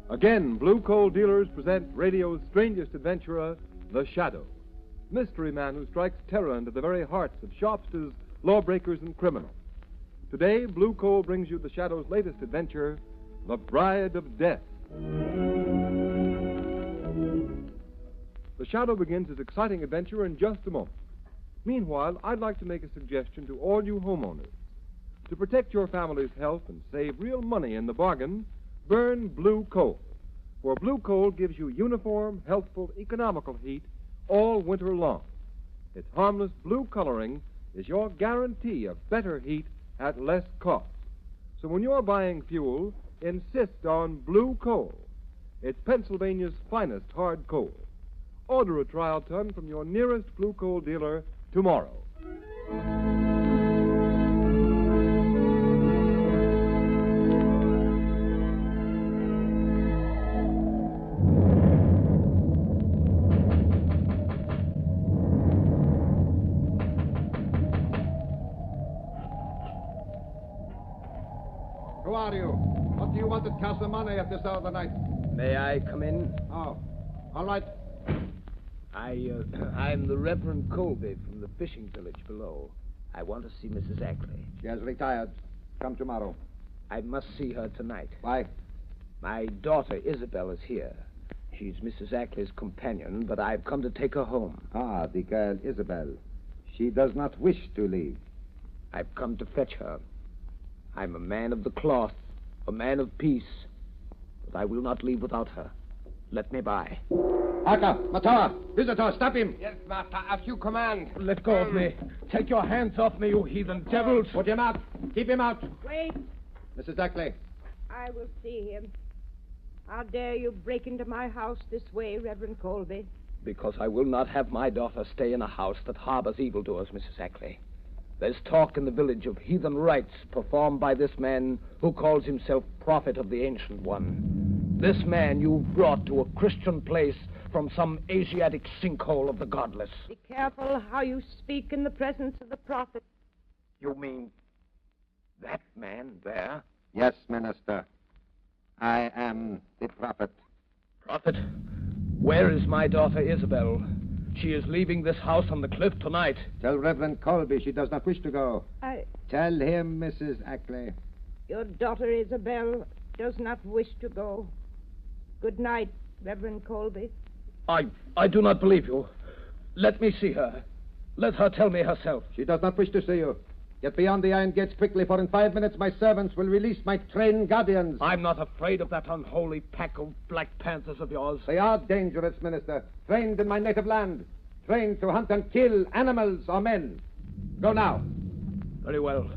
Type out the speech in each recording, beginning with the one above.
Again, Blue Coal dealers present radio's strangest adventurer, The Shadow, mystery man who strikes terror into the very hearts of shopsters, lawbreakers, and criminals. Today, Blue Coal brings you The Shadow's latest adventure, The Bride of Death. The Shadow begins his exciting adventure in just a moment. Meanwhile, I'd like to make a suggestion to all you homeowners. To protect your family's health and save real money in the bargain, burn Blue Coal. For Blue Coal gives you uniform, healthful, economical heat all winter long. Its harmless blue coloring is your guarantee of better heat at less cost. So when you're buying fuel, insist on Blue Coal. It's Pennsylvania's finest hard coal. Order a trial ton from your nearest Blue Coal dealer tomorrow. Who are you? What do you want at Castle Money at this hour of the night? May I come in? Oh, all right. I'm the Reverend Colby from the fishing village below. I want to see Mrs. Ackley. She has retired. Come tomorrow. I must see her tonight. Why? My daughter Isabel is here. She's Mrs. Ackley's companion, but I've come to take her home. Ah, the girl Isabel. She does not wish to leave. I've come to fetch her. I'm a man of the cloth, a man of peace, but I will not leave without her. Let me by. Aka, Matar, visitor, stop him. Yes, master, as you command. Let go of me. Take your hands off me, you heathen devils. Put him out. Keep him out. Wait, Mrs. Ackley. I will see him. How dare you break into my house this way, Reverend Colby? Because I will not have my daughter stay in a house that harbors evildoers, Mrs. Ackley. There's talk in the village of heathen rites performed by this man who calls himself Prophet of the Ancient One. This man you've brought to a Christian place from some Asiatic sinkhole of the godless. Be careful how you speak in the presence of the prophet. You mean that man there? Yes, Minister. I am the prophet. Prophet, where is my daughter Isabel? She is leaving this house on the cliff tonight. Tell Reverend Colby she does not wish to go. I... Tell him, Mrs. Ackley. Your daughter Isabel does not wish to go. Good night, Reverend Colby. I do not believe you. Let me see her. Let her tell me herself. She does not wish to see you. Get beyond the iron gates quickly, for in 5 minutes my servants will release my trained guardians. I'm not afraid of that unholy pack of Black Panthers of yours. They are dangerous, Minister. Trained in my native land. Trained to hunt and kill animals or men. Go now. Very well.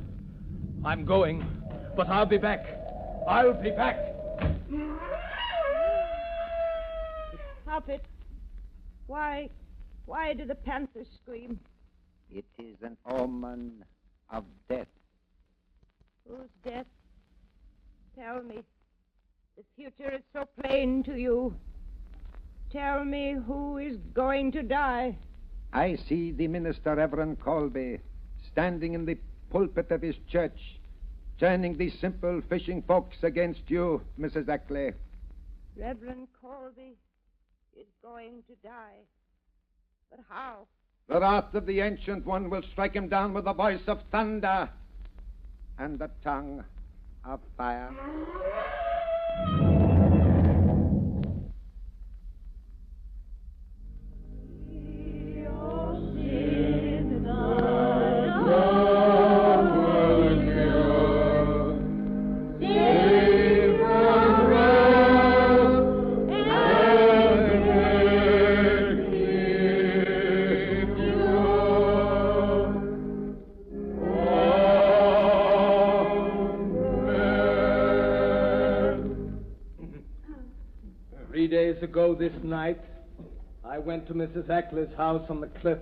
I'm going, but I'll be back. I'll be back. Prophet, why do the panthers scream? It is an omen of death. Whose death? Tell me. The future is so plain to you. Tell me who is going to die. I see the minister, Reverend Colby, standing in the pulpit of his church, turning the simple fishing folks against you, Mrs. Ackley. Reverend Colby is going to die. But how? The wrath of the Ancient One will strike him down with the voice of thunder and the tongue of fire. Ago this night, I went to Mrs. Ackley's house on the cliff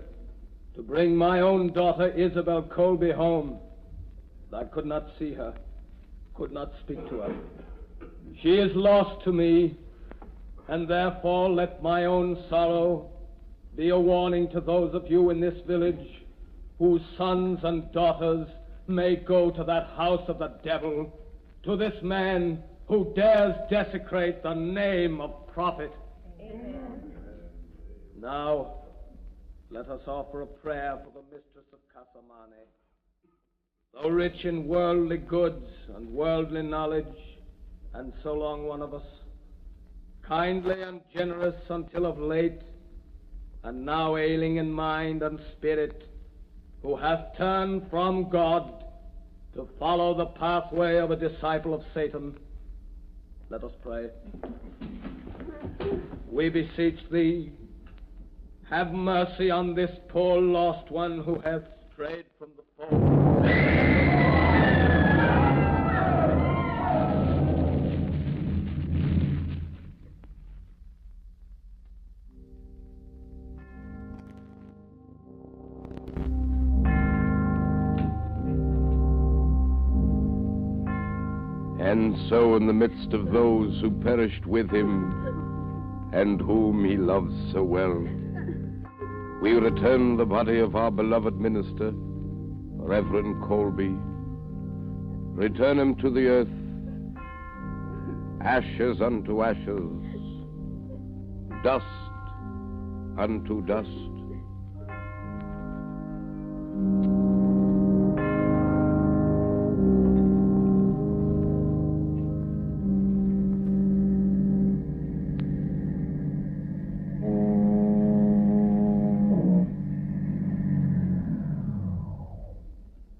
to bring my own daughter Isabel Colby home. I could not see her, could not speak to her. She is lost to me, and therefore let my own sorrow, be a warning to those of you in this village whose sons and daughters may go to that house of the devil, to this man who dares desecrate the name of prophet. Amen. Now, let us offer a prayer for the mistress of Casamane. Though rich in worldly goods and worldly knowledge, and so long one of us, kindly and generous until of late, and now ailing in mind and spirit, who hath turned from God to follow the pathway of a disciple of Satan. Let us pray. We beseech thee, have mercy on this poor lost one who hath strayed from the fold. And so in the midst of those who perished with him, and whom he loved so well, we return the body of our beloved minister, Reverend Colby. Return him to the earth, ashes unto ashes, dust unto dust.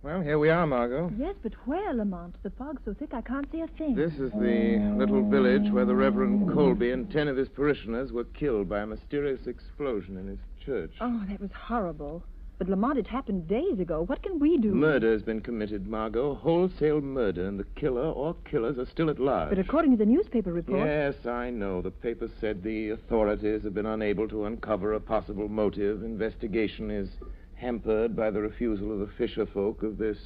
Well, here we are, Margot. Yes, but where, Lamont? The fog's so thick I can't see a thing. This is the little village where the Reverend Colby and 10 of his parishioners were killed by a mysterious explosion in his church. Oh, that was horrible. But, Lamont, it happened days ago. What can we do? Murder has been committed, Margot. Wholesale murder, and the killer or killers are still at large. But according to the newspaper report... Yes, I know. The paper said the authorities have been unable to uncover a possible motive. Investigation is hampered by the refusal of the fisher folk of this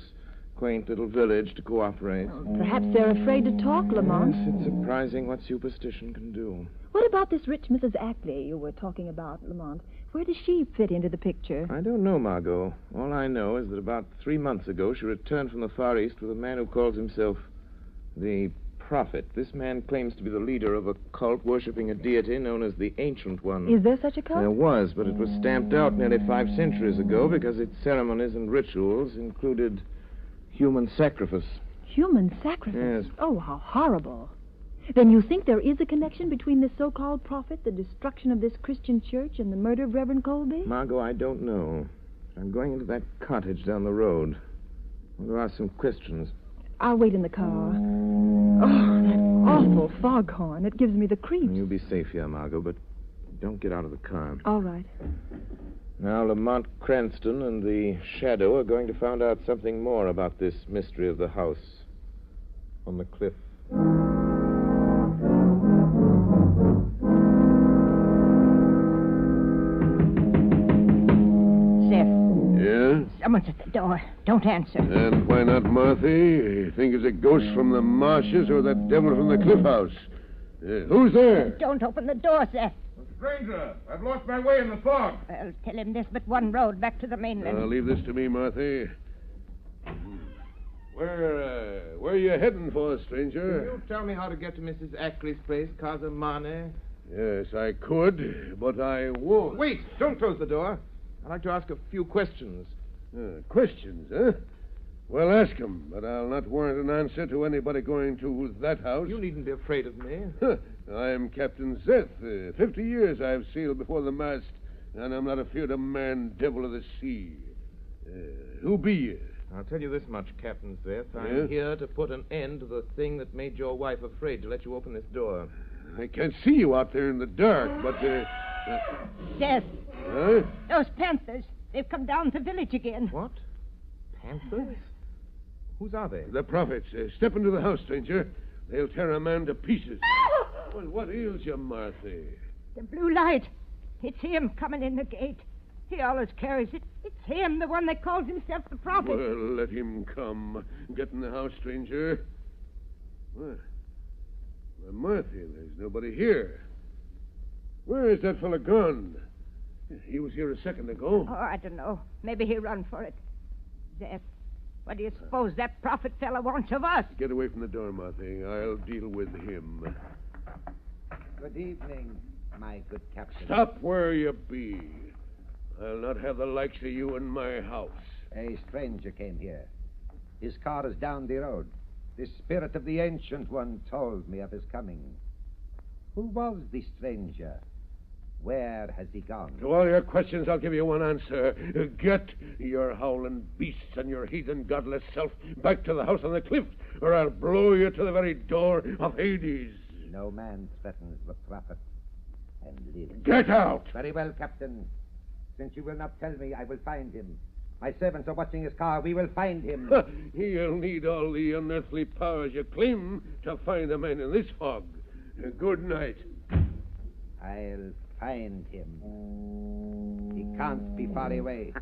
quaint little village to cooperate. Perhaps they're afraid to talk, Lamont. Yes, it's surprising what superstition can do. What about this rich Mrs. Ackley you were talking about, Lamont? Where does she fit into the picture? I don't know, Margot. All I know is that about 3 months ago she returned from the Far East with a man who calls himself the Prophet. This man claims to be the leader of a cult worshipping a deity known as the Ancient One. Is there such a cult? There was, but it was stamped out nearly 5 centuries ago because its ceremonies and rituals included human sacrifice. Human sacrifice? Yes. Oh, how horrible. Then you think there is a connection between this so-called prophet, the destruction of this Christian church, and the murder of Reverend Colby? Margot, I don't know. I'm going into that cottage down the road. I want to ask some questions. I'll wait in the car. Oh, that awful foghorn. It gives me the creeps. You'll be safe here, Margot, but don't get out of the car. All right. Now, Lamont Cranston and the Shadow are going to find out something more about this mystery of the house on the cliff. Someone's at the door. Don't answer. And why not, Marthy? You think it's a ghost from the marshes or that devil from the cliff house? Who's there? Don't open the door, Seth. Stranger, I've lost my way in the fog. Well, tell him there's but one road back to the mainland. Leave this to me, Marthy. Where are you heading for, stranger? Can you tell me how to get to Mrs. Ackley's place, Casamane? Yes, I could, but I won't. Wait! Don't close the door. I'd like to ask a few questions. Questions, huh? Well, ask 'em, but I'll not warrant an answer to anybody going to that house. You needn't be afraid of me. I'm Captain Zeth. 50 years I've sailed before the mast, and I'm not afeard of man, devil of the sea. Who be you? I'll tell you this much, Captain Zeth. Yeah? I'm here to put an end to the thing that made your wife afraid to let you open this door. I can't see you out there in the dark, but, Seth, Huh? those panthers. They've come down the village again. What? Panthers? Whose are they? The prophets. Step into the house, stranger. They'll tear a man to pieces. Well, what ails you, Marthy? The blue light. It's him coming in the gate. He always carries it. It's him, the one that calls himself the prophet. Well, let him come. Get in the house, stranger. Well, Marthy, there's nobody here. Where is that fella gone? He was here a second ago. Oh, I don't know. Maybe he run for it. Zeph, what do you suppose that prophet fella wants of us? Get away from the door, Martha. I'll deal with him. Good evening, my good captain. Stop where you be. I'll not have the likes of you in my house. A stranger came here. His car is down the road. The spirit of the Ancient One told me of his coming. Who was the stranger? Where has he gone? To all your questions, I'll give you one answer. Get your howling beasts and your heathen godless self back to the house on the cliff, or I'll blow you to the very door of Hades. No man threatens the prophet and lives. Get out! Very well, Captain. Since you will not tell me, I will find him. My servants are watching his car. We will find him. You'll need all the unearthly powers you claim to find the man in this fog. Good night. I'll find him. He can't be far away.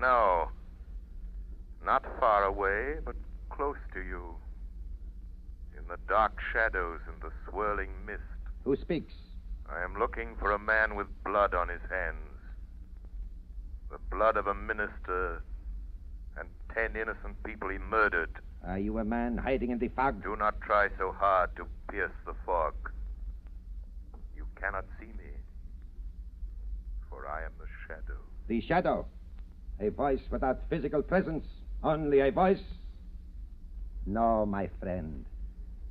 No. Not far away, but close to you. In the dark shadows and the swirling mist. Who speaks? I am looking for a man with blood on his hands. The blood of a minister and 10 innocent people he murdered. Are you a man hiding in the fog? Do not try so hard to pierce the fog. You cannot see me, for I am the shadow. The shadow. A voice without physical presence. Only a voice. No, my friend.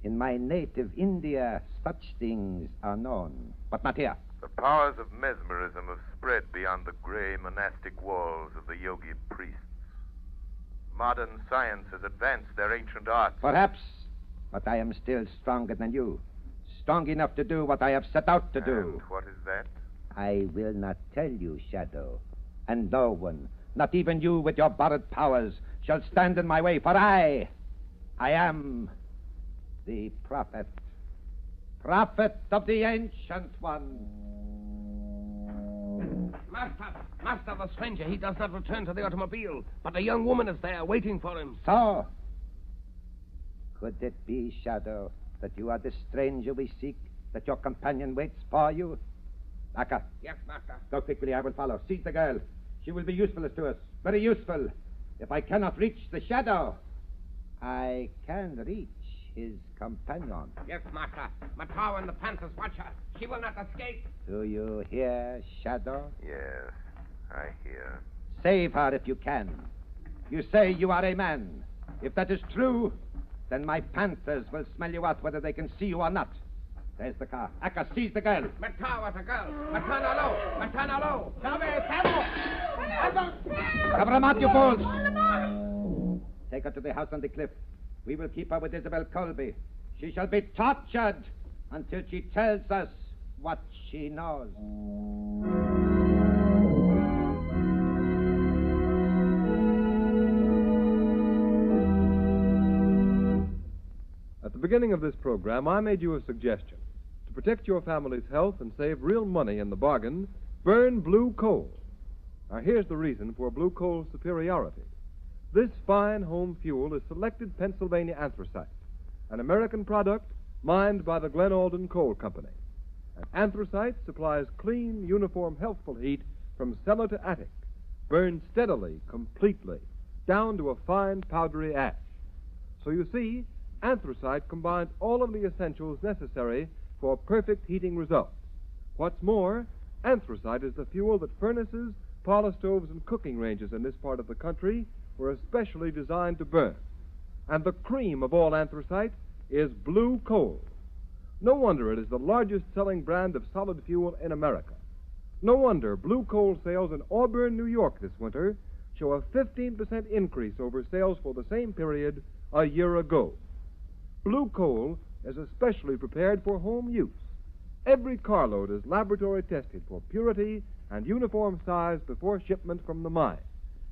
In my native India, such things are known, but not here. The powers of mesmerism have spread beyond the gray monastic walls of the yogi priests. Modern science has advanced their ancient arts. Perhaps, but I am still stronger than you. Strong enough to do what I have set out to do. And what is that? I will not tell you, Shadow. And no one, not even you with your borrowed powers, shall stand in my way, for I am the prophet. Prophet of the Ancient One. Master, the stranger, he does not return to the automobile, but a young woman is there waiting for him. So, could it be, Shadow, that you are the stranger we seek, that your companion waits for you? Aka. Yes, master. Go quickly, I will follow. Seize the girl. She will be useful to us. Very useful. If I cannot reach the Shadow, I can reach his companion. Yes, master. Matau and the Panthers watch her. She will not escape. Do you hear, Shadow? Yes, I hear. Save her if you can. You say you are a man. If that is true, then my Panthers will smell you out whether they can see you or not. There's the car. Akka, seize the girl. Matau at the girl. Matana low. Matana low. Cover him out, you fools. Take her to the house on the cliff. We will keep her with Isabel Colby. She shall be tortured until she tells us what she knows. At the beginning of this program, I made you a suggestion. To protect your family's health and save real money in the bargain, burn blue coal. Now, here's the reason for blue coal's superiority. This fine home fuel is selected Pennsylvania anthracite, an American product mined by the Glen Alden Coal Company. And anthracite supplies clean, uniform, healthful heat from cellar to attic, burned steadily, completely, down to a fine, powdery ash. So you see, anthracite combines all of the essentials necessary for perfect heating results. What's more, anthracite is the fuel that furnaces, parlor stoves, and cooking ranges in this part of the country were especially designed to burn. And the cream of all anthracite is blue coal. No wonder it is the largest selling brand of solid fuel in America. No wonder blue coal sales in Auburn, New York this winter show a 15% increase over sales for the same period a year ago. Blue coal is especially prepared for home use. Every carload is laboratory tested for purity and uniform size before shipment from the mine.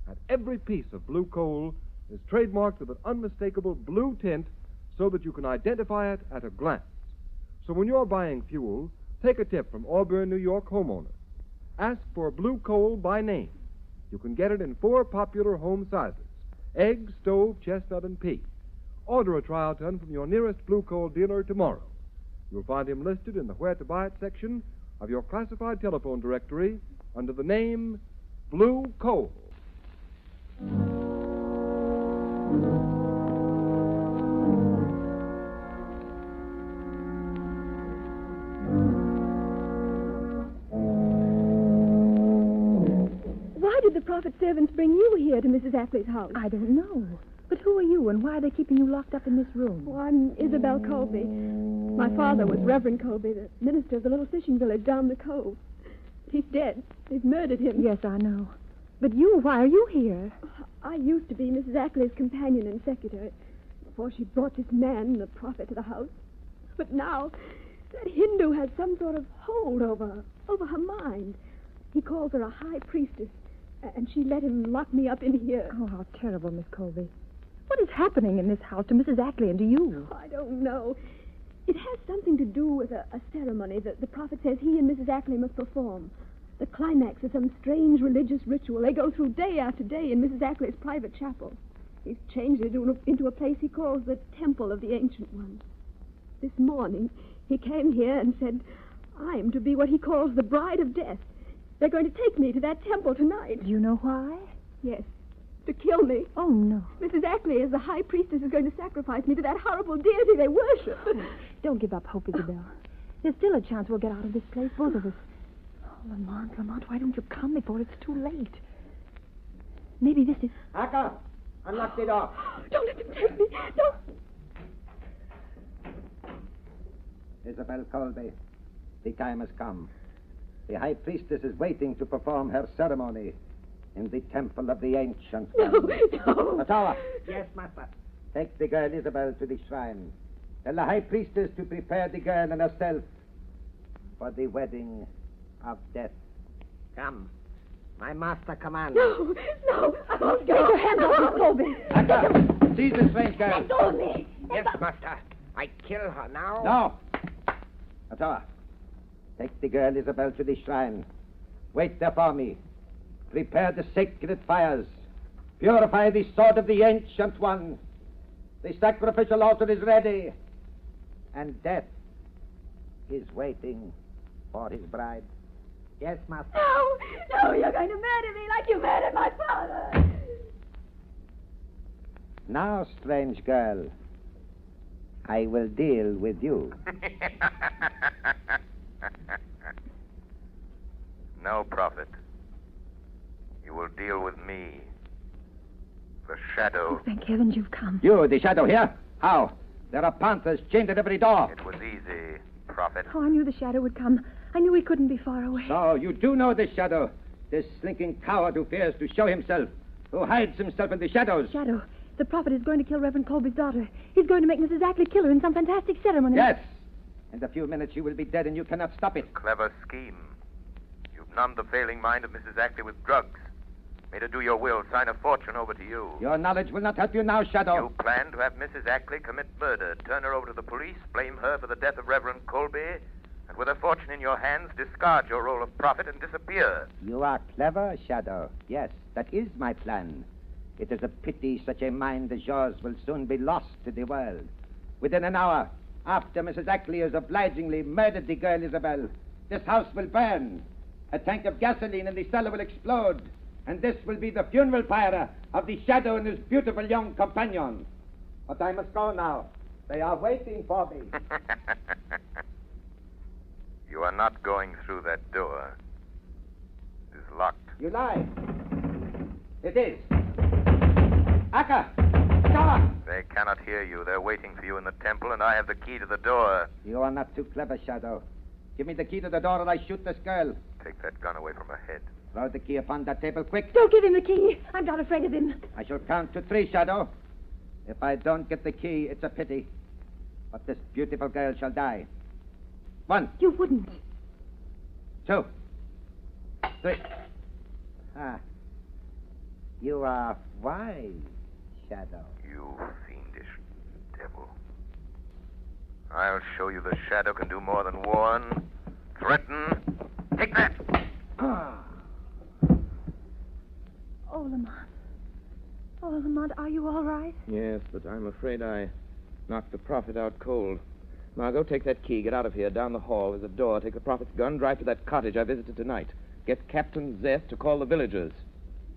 And every piece of blue coal is trademarked with an unmistakable blue tint so that you can identify it at a glance. So when you're buying fuel, take a tip from Auburn, New York homeowners. Ask for blue coal by name. You can get it in 4 popular home sizes: egg, stove, chestnut, and pea. Order a trial ton from your nearest blue coal dealer tomorrow. You'll find him listed in the Where to Buy It section of your classified telephone directory under the name Blue Coal. Why did the prophet's servants bring you here to Mrs. Ackley's house? I don't know. But who are you, and why are they keeping you locked up in this room? Oh, I'm Isabel Colby. My father was Reverend Colby, the minister of the little fishing village down the cove. He's dead. They've murdered him. Yes, I know. But you, why are you here? I used to be Mrs. Ackley's companion and secretary before she brought this man, the prophet, to the house. But now, that Hindu has some sort of hold over her mind. He calls her a high priestess, and she let him lock me up in here. Oh, how terrible, Miss Colby. What is happening in this house to Mrs. Ackley and to you? I don't know. It has something to do with a ceremony that the prophet says he and Mrs. Ackley must perform. The climax of some strange religious ritual they go through day after day in Mrs. Ackley's private chapel. He's changed it into a place he calls the Temple of the Ancient One. This morning, he came here and said, I'm to be what he calls the Bride of Death. They're going to take me to that temple tonight. Do you know why? Yes. To kill me. Oh, no. Mrs. Ackley, as the high priestess, is going to sacrifice me to that horrible deity they worship. Don't give up hope, Isabel. There's still a chance we'll get out of this place, both of us. Oh, Lamont, why don't you come before it's too late? Maybe this is... Aka, unlock the door. Don't let them take me. Don't. Isabel Colby, the time has come. The high priestess is waiting to perform her ceremony in the Temple of the Ancient One. No. Ottawa. Yes, master. Take the girl Isabel to the shrine. Tell the high priestess to prepare the girl and herself for the wedding of death. Come. My master commands. No. I won't go. Take your hands off Miss Colby. Aka, seize the strange girl. Let go of me. Yes, master. I kill her now. No. Ottawa, take the girl Isabel to the shrine. Wait there for me. Prepare the sacred fires. Purify the sword of the Ancient One. The sacrificial altar is ready. And death is waiting for his bride. Yes, master. No, you're going to murder me like you murdered my father. Now, strange girl, I will deal with you. No, Prophet. You will deal with me. The Shadow. Oh, thank heavens you've come. You, the Shadow here? How? There are panthers chained at every door. It was easy, Prophet. Oh, I knew the Shadow would come. I knew he couldn't be far away. So, you do know this Shadow. This slinking coward who fears to show himself. Who hides himself in the shadows. Shadow, the prophet is going to kill Reverend Colby's daughter. He's going to make Mrs. Ackley kill her in some fantastic ceremony. Yes. In a few minutes you will be dead and you cannot stop it. Clever scheme. You've numbed the failing mind of Mrs. Ackley with drugs. Made her do your will, sign a fortune over to you. Your knowledge will not help you now, Shadow. You plan to have Mrs. Ackley commit murder, turn her over to the police, blame her for the death of Reverend Colby, and with her fortune in your hands, discard your role of prophet and disappear. You are clever, Shadow. Yes, that is my plan. It is a pity such a mind as yours will soon be lost to the world. Within an hour, after Mrs. Ackley has obligingly murdered the girl Isabel, this house will burn. A tank of gasoline in the cellar will explode. And this will be the funeral pyre of the Shadow and his beautiful young companion. But I must go now. They are waiting for me. You are not going through that door. It is locked. You lie. It is. Aka! Tower! They cannot hear you. They're waiting for you in the temple, and I have the key to the door. You are not too clever, Shadow. Give me the key to the door or I shoot this girl. Take that gun away from her head. Throw the key upon that table, quick. Don't give him the key. I'm not afraid of him. I shall count to 3, Shadow. If I don't get the key, it's a pity. But this beautiful girl shall die. 1. You wouldn't. 2. 3. Ah. You are wise, Shadow. You fiendish devil. I'll show you the Shadow can do more than warn, threaten. Take that! Oh, Lamont. Oh, Lamont, are you all right? Yes, but I'm afraid I knocked the prophet out cold. Margot, take that key. Get out of here. Down the hall is a door. Take the prophet's gun. Drive to that cottage I visited tonight. Get Captain Zeth to call the villagers.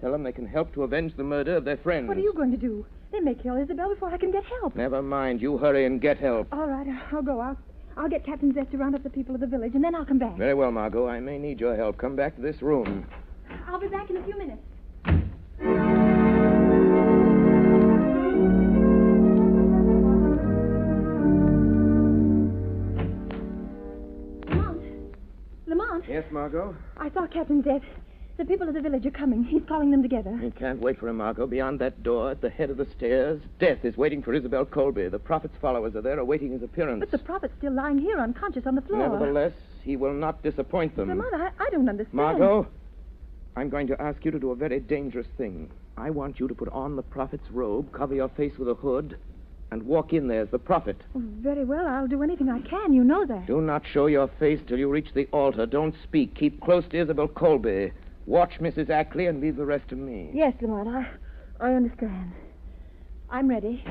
Tell them they can help to avenge the murder of their friends. What are you going to do? They may kill Isabel before I can get help. Never mind. You hurry and get help. All right, I'll go. I'll get Captain Zest to round up the people of the village, and then I'll come back. Very well, Margot. I may need your help. Come back to this room. I'll be back in a few minutes. Lamont? Yes, Margot? I saw Captain Zest. The people of the village are coming. He's calling them together. You can't wait for him, Margot. Beyond that door, at the head of the stairs, Death is waiting for Isabel Colby. The prophet's followers are there awaiting his appearance. But the prophet's still lying here unconscious on the floor. Nevertheless, he will not disappoint them. Lamont, I don't understand. Margot, I'm going to ask you to do a very dangerous thing. I want you to put on the prophet's robe, cover your face with a hood, and walk in there as the prophet. Oh, very well. I'll do anything I can. You know that. Do not show your face till you reach the altar. Don't speak. Keep close to Isabel Colby. Watch Mrs. Ackley and leave the rest to me. Yes, Lamont, I understand. I'm ready.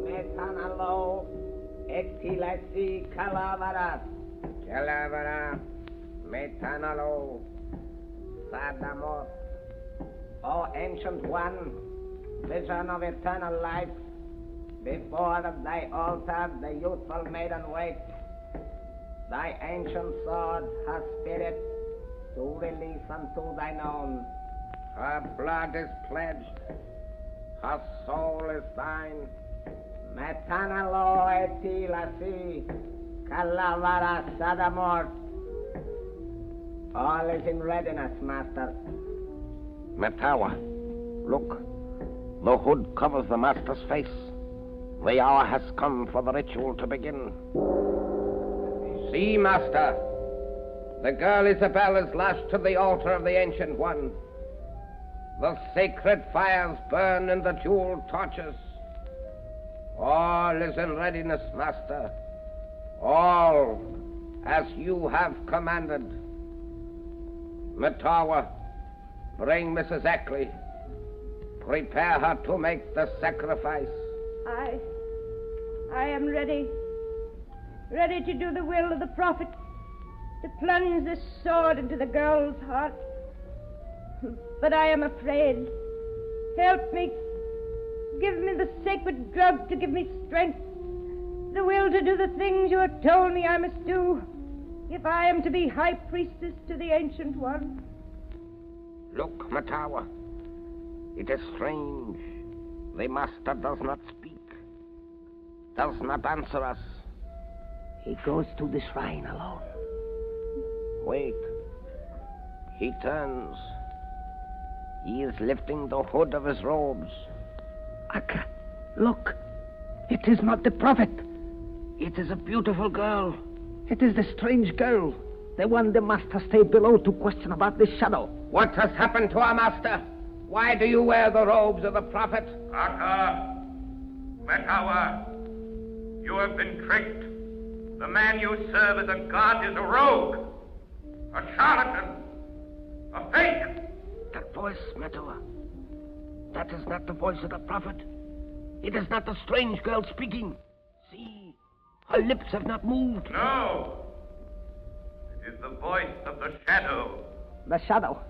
Metanalo, exilasi calavara. Calavara, metanalo, sadamos. O ancient one, vision of eternal life, before thy altar the youthful maiden waits. Thy ancient sword, her spirit, to release unto thine own. Her blood is pledged, her soul is thine. Metanalo etilasi, calavara sadamort. All is in readiness, master. Metawa, look. The hood covers the master's face. The hour has come for the ritual to begin. See, master. The girl Isabel is lashed to the altar of the Ancient One. The sacred fires burn in the jeweled torches. All is in readiness, master. All as you have commanded. Metawa, bring Mrs. Ackley. Prepare her to make the sacrifice. I am ready. Ready to do the will of the prophet, to plunge this sword into the girl's heart. But I am afraid. Help me. Give me the sacred drug to give me strength, the will to do the things you have told me I must do, if I am to be high priestess to the Ancient One. Look, Matawa. It is strange. The master does not speak, does not answer us. He goes to the shrine alone. Wait. He turns. He is lifting the hood of his robes. Akka, look. It is not the prophet. It is a beautiful girl. It is the strange girl. The one the master stayed below to question about the shadow. What has happened to our master? Why do you wear the robes of the prophet? Akka, Metawa, you have been tricked. The man you serve as a god is a rogue, a charlatan, a fake. That voice, Metawa. That is not the voice of the prophet. It is not the strange girl speaking. See, her lips have not moved. No. It is the voice of the shadow. The shadow.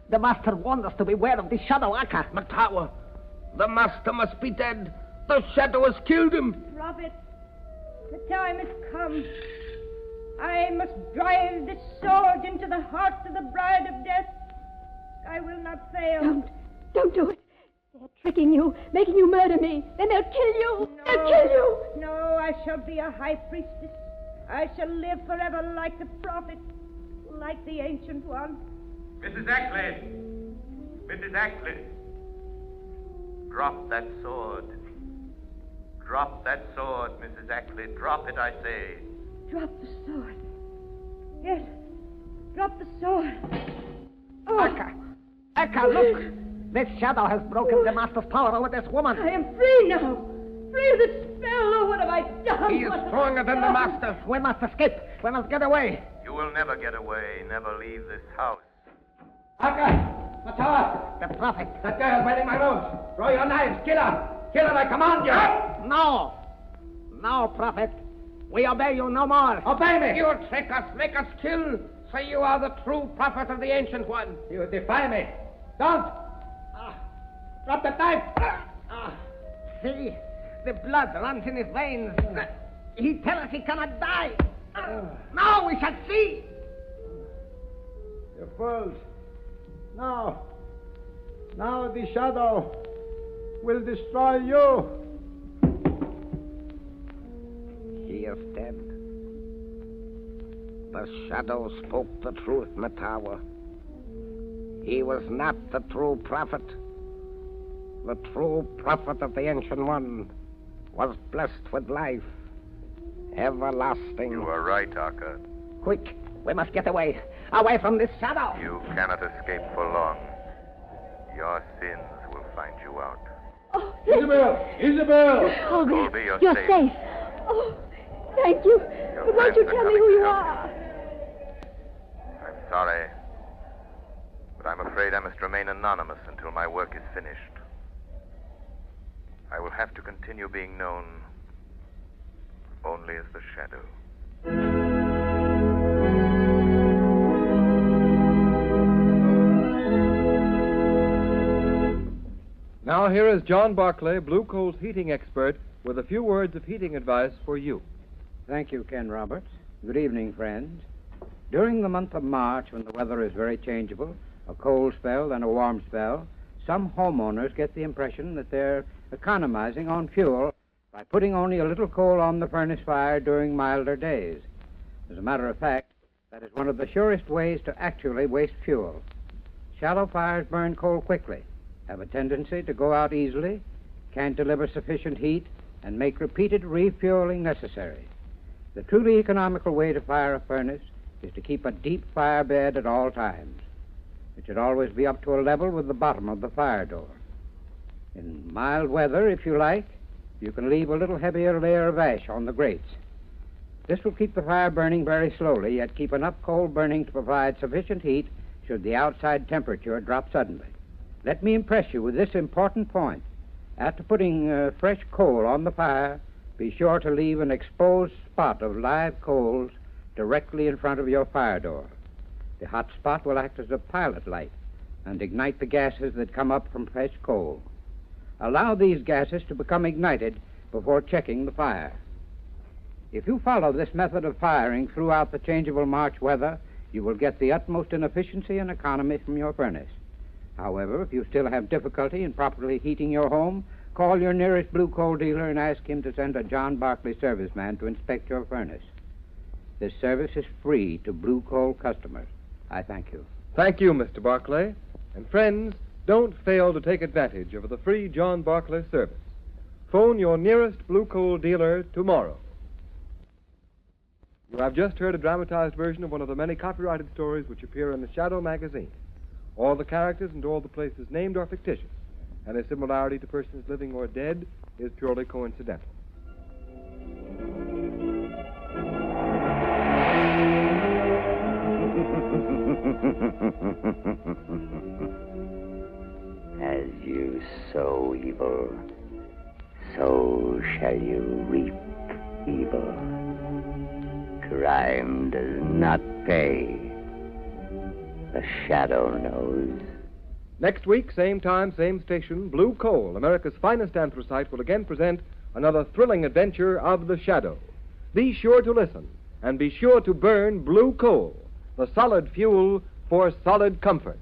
The master warned us to beware of the shadow, Akka. Matawa, the master must be dead. The shadow has killed him. Prophet, the time has come. I must drive this sword into the heart of the bride of death. I will not fail. Don't do it. They're tricking you, making you murder me. Then they'll kill you. No, They'll kill you. No, I shall be a high priestess. I shall live forever like the prophet, like the Ancient One. Mrs. Ackley! Mrs. Ackley! Drop that sword. Drop that sword, Mrs. Ackley. Drop it, I say. Drop the sword. Yes, drop the sword. Oh. Akka, look! This shadow has broken the master's power over this woman. I am free now. Free of the spell. Oh, what have I done? He is stronger than the master. We must escape. We must get away. You will never get away, never leave this house. Aka! Matawa! The prophet. That girl wearing my robes! Throw your knives! Kill her! Kill her, I command you! No! No, prophet. We obey you no more. Obey me! You trick us, make us kill. Say you are the true prophet of the Ancient One. You defy me! Don't! Drop that knife! See, the blood runs in his veins. He tells us he cannot die. Now we shall see. You fools! Now the shadow will destroy you! He is dead. The shadow spoke the truth, Matawa. He was not the true prophet. The true prophet of the Ancient One was blessed with life, everlasting. You are right, Aka. Quick, we must get away. Away from this shadow. You cannot escape for long. Your sins will find you out. Oh, Isabel! Colby, You're safe. Oh, thank you. But won't you tell me who you are? I'm sorry, but I'm afraid I must remain anonymous until my work is finished. I will have to continue being known only as the Shadow. Now here is John Barclay, Blue Coal's heating expert, with a few words of heating advice for you. Thank you, Ken Roberts. Good evening, friends. During the month of March, when the weather is very changeable, a cold spell and a warm spell, some homeowners get the impression that they're economizing on fuel by putting only a little coal on the furnace fire during milder days. As a matter of fact, that is one of the surest ways to actually waste fuel. Shallow fires burn coal quickly, have a tendency to go out easily, can't deliver sufficient heat, and make repeated refueling necessary. The truly economical way to fire a furnace is to keep a deep fire bed at all times. It should always be up to a level with the bottom of the fire door. In mild weather, if you like, you can leave a little heavier layer of ash on the grates. This will keep the fire burning very slowly, yet keep enough coal burning to provide sufficient heat should the outside temperature drop suddenly. Let me impress you with this important point. After putting fresh coal on the fire, be sure to leave an exposed spot of live coals directly in front of your fire door. The hot spot will act as a pilot light and ignite the gases that come up from fresh coal. Allow these gases to become ignited before checking the fire. If you follow this method of firing throughout the changeable March weather, you will get the utmost in efficiency and economy from your furnace. However, if you still have difficulty in properly heating your home, call your nearest blue coal dealer and ask him to send a John Barclay serviceman to inspect your furnace. This service is free to blue coal customers. I thank you. Thank you, Mr. Barclay. And friends, don't fail to take advantage of the free John Barclay service. Phone your nearest blue coal dealer tomorrow. You have just heard a dramatized version of one of the many copyrighted stories which appear in the Shadow magazine. All the characters and all the places named are fictitious. Any similarity to persons living or dead is purely coincidental. As you sow evil, so shall you reap evil. Crime does not pay. The Shadow knows. Next week, same time, same station, Blue Coal, America's finest anthracite, will again present another thrilling adventure of the Shadow. Be sure to listen, and be sure to burn blue coal, the solid fuel for solid comfort.